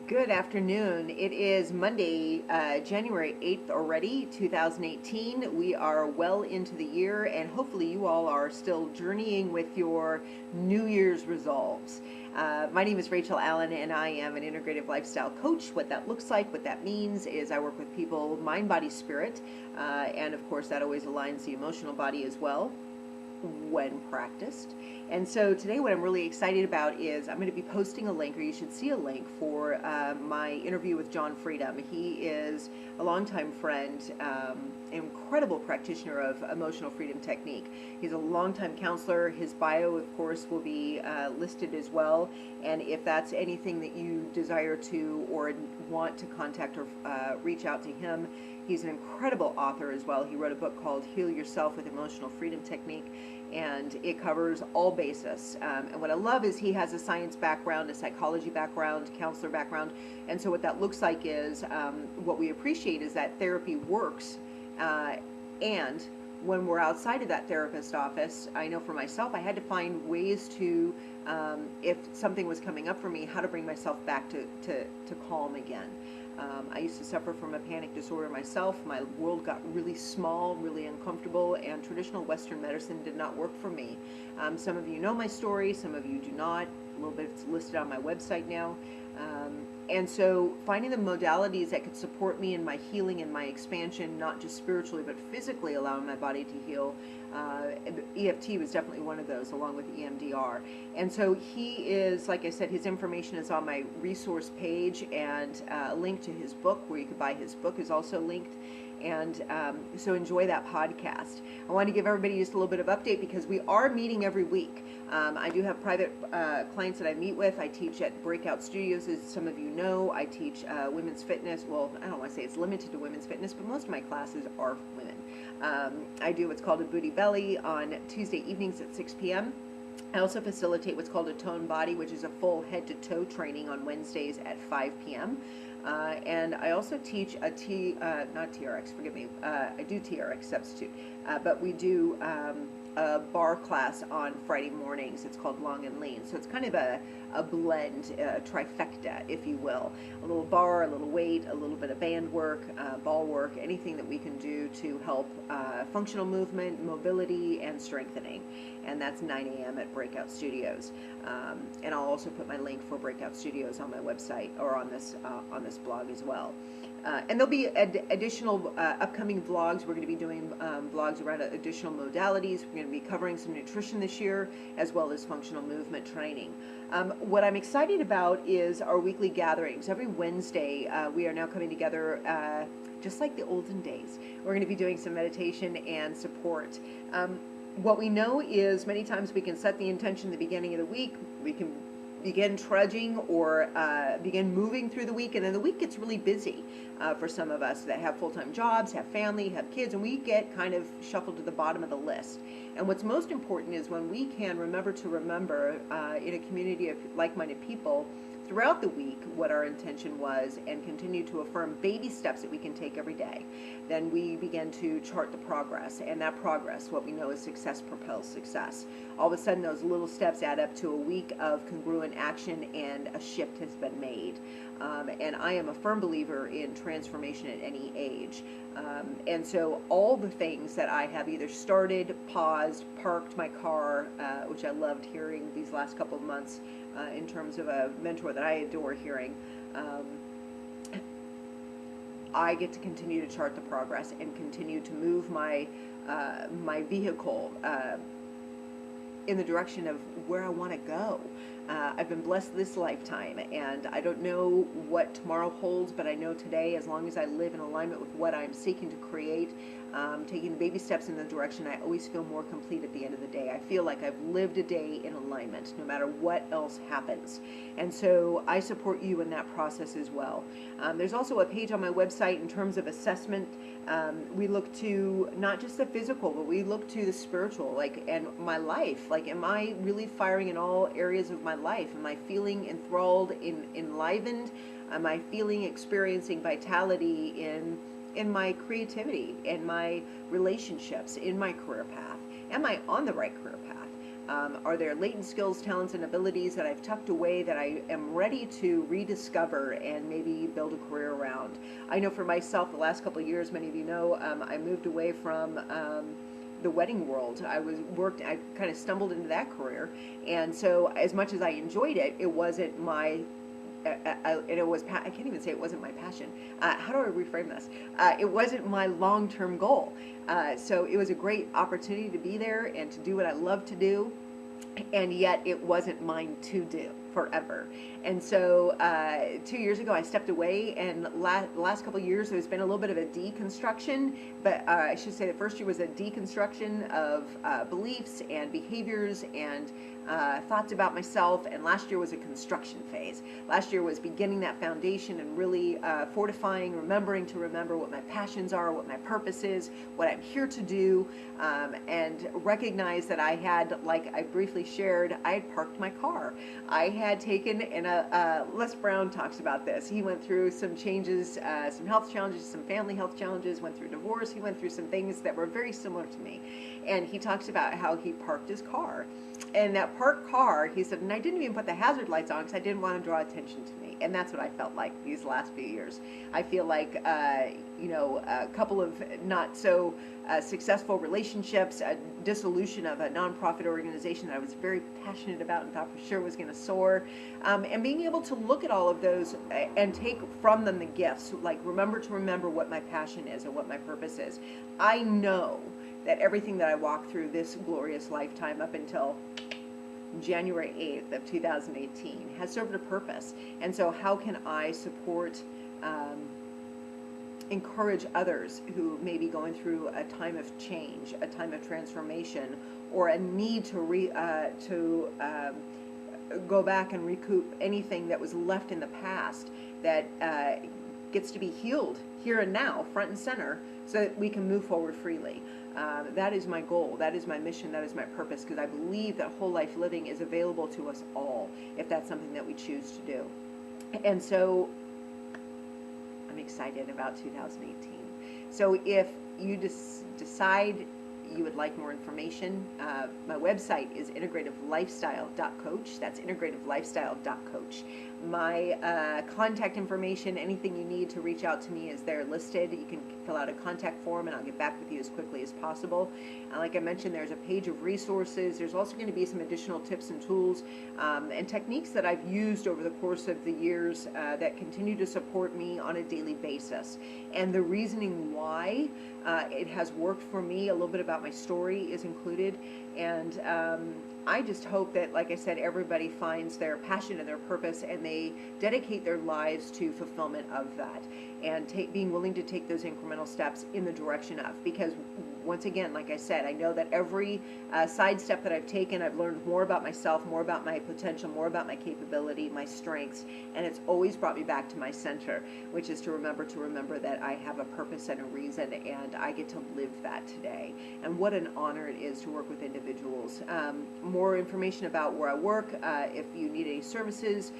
Good afternoon. It is Monday, January 8th already, 2018. We are well into the year, and hopefully you all are still journeying with your New Year's resolves. My name is Rachel Allen, and I am an integrative lifestyle coach. What that looks like, what that means is I work with people, mind, body, spirit, and of course that always aligns the emotional body as well when practiced. And so today what I'm really excited about is I'm going to be posting a link, or you should see a link, for my interview with John Freedom. He is a longtime friend, incredible practitioner of emotional freedom technique. He's a longtime counselor. His bio, of course, will be listed as well. And if that's anything that you desire to or want to contact or reach out to him, he's an incredible author as well. He wrote a book called Heal Yourself with Emotional Freedom Technique, and it covers all bases. And what I love is he has a science background, a psychology background, counselor background. And so what that looks like is, what we appreciate is that therapy works. And when we're outside of that therapist office, I know for myself, I had to find ways to, if something was coming up for me, how to bring myself back to calm again. I used to suffer from a panic disorder myself. My world got really small, really uncomfortable, and traditional Western medicine did not work for me. Some of you know my story, some of you do not. A little bit it's listed on my website now. And so finding the modalities that could support me in my healing and my expansion, not just spiritually, but physically allowing my body to heal. EFT was definitely one of those, along with EMDR. And so he is, like I said, his information is on my resource page, and a link to his book, where you could buy his book, is also linked. And so enjoy that podcast. I want to give everybody just a little bit of update because we are meeting every week. I do have private clients that I meet with. I teach at Breakout Studios, as some of you know. I teach women's fitness. Well, I don't want to say it's limited to women's fitness, but most of my classes are women. I do what's called a booty belly on Tuesday evenings at 6 p.m. I also facilitate what's called a tone body, which is a full head-to-toe training on Wednesdays at 5 p.m. And I also teach a not TRX, forgive me, I do TRX substitute, but we do a bar class on Friday mornings. It's called Long and Lean. So it's kind of a blend, a trifecta, if you will. A little bar, a little weight, a little bit of band work, ball work, anything that we can do to help functional movement, mobility, and strengthening. And that's 9 a.m. at Breakout Studios. And I'll also put my link for Breakout Studios on my website, or on this blog as well. And there'll be additional upcoming vlogs. We're going to be doing vlogs around additional modalities. We're going to be covering some nutrition this year, as well as functional movement training. What I'm excited about is our weekly gatherings. Every Wednesday, we are now coming together just like the olden days. We're going to be doing some meditation and support. What we know is many times we can set the intention at the beginning of the week. We can begin trudging or begin moving through the week, and then the week gets really busy for some of us that have full-time jobs, have family, have kids, and we get kind of shuffled to the bottom of the list. And what's most important is when we can remember in a community of like-minded people throughout the week what our intention was, and continue to affirm baby steps that we can take every day. Then we begin to chart the progress, and that progress, what we know is success propels success. All of a sudden those little steps add up to a week of congruent action, and a shift has been made. And I am a firm believer in transformation at any age. And so all the things that I have either started, paused, parked my car, which I loved hearing these last couple of months, in terms of a mentor that I adore hearing, I get to continue to chart the progress and continue to move my my vehicle in the direction of where I want to go. I've been blessed this lifetime, and I don't know what tomorrow holds, but I know today, as long as I live in alignment with what I'm seeking to create, taking the baby steps in the direction, I always feel more complete at the end of the day. I feel like I've lived a day in alignment, no matter what else happens. And so I support you in that process as well. There's also a page on my website in terms of assessment. We look to not just the physical, but we look to the spiritual, and my life. Am I really firing in all areas of my life? Am I feeling enthralled, enlivened? Am I experiencing vitality in my creativity, in my relationships, in my career path? Am I on the right career path? Are there latent skills, talents, and abilities that I've tucked away that I am ready to rediscover and maybe build a career around? I know for myself, the last couple of years, many of you know, I moved away from the wedding world. I kind of stumbled into that career, and so as much as I enjoyed it, it wasn't my I can't even say it wasn't my passion. How do I reframe this? It wasn't my long-term goal. So it was a great opportunity to be there and to do what I love to do, and yet it wasn't mine to do forever. And so 2 years ago I stepped away, and last couple of years there's been a little bit of a deconstruction, but I should say the first year was a deconstruction of beliefs and behaviors and thoughts about myself, and last year was a construction phase. Last year was beginning that foundation and really fortifying, remembering what my passions are, what my purpose is, what I'm here to do, and recognize that I had, like I briefly shared, I had parked my car. I had taken, and Les Brown talks about this. He went through some changes, some health challenges, some family health challenges, went through divorce. He went through some things that were very similar to me. And he talks about how he parked his car. And that parked car, he said, and I didn't even put the hazard lights on because I didn't want to draw attention to me. And that's what I felt like these last few years. I feel like, a couple of not so successful relationships, a dissolution of a nonprofit organization that I was very passionate about and thought for sure was going to soar, and being able to look at all of those and take from them the gifts, like remember what my passion is and what my purpose is. I know that everything that I walked through this glorious lifetime up until January 8th of 2018 has served a purpose. And so how can I support, encourage others who may be going through a time of change, a time of transformation, or a need to go back and recoup anything that was left in the past that gets to be healed here and now, front and center, so that we can move forward freely. That is my goal. That is my mission. That is my purpose, because I believe that whole life living is available to us all if that's something that we choose to do. And so I'm excited about 2018. So if you decide you would like more information, my website is integrativelifestyle.coach. That's integrativelifestyle.coach. My contact information, anything you need to reach out to me, is there listed. You can fill out a contact form and I'll get back with you as quickly as possible. Like I mentioned, there's a page of resources. There's also going to be some additional tips and tools and techniques that I've used over the course of the years that continue to support me on a daily basis. And the reasoning why it has worked for me, a little bit about my story is included. And I just hope that, like I said, everybody finds their passion and their purpose, and they dedicate their lives to fulfillment of that, and being willing to take those incremental steps in the direction of. Because once again, like I said, I know that every side step that I've taken, I've learned more about myself, more about my potential, more about my capability, my strengths, and it's always brought me back to my center, which is to remember that I have a purpose and a reason, and I get to live that today. And what an honor it is to work with individuals. More information about where I work, if you need any services,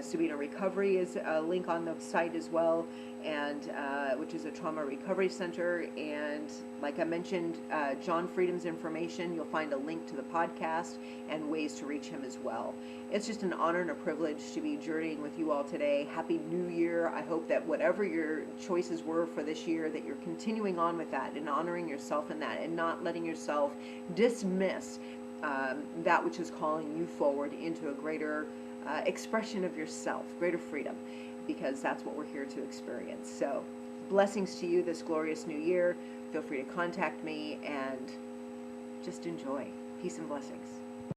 Sabina Recovery is a link on the site as well, and which is a trauma recovery center. And like I mentioned, John Freedom's information, you'll find a link to the podcast and ways to reach him as well. It's just an honor and a privilege to be journeying with you all today. Happy New Year. I hope that whatever your choices were for this year, that you're continuing on with that and honoring yourself in that, and not letting yourself dismiss that which is calling you forward into a greater expression of yourself, greater freedom, because that's what we're here to experience. So blessings to you this glorious new year. Feel free to contact me and just enjoy. Peace and blessings.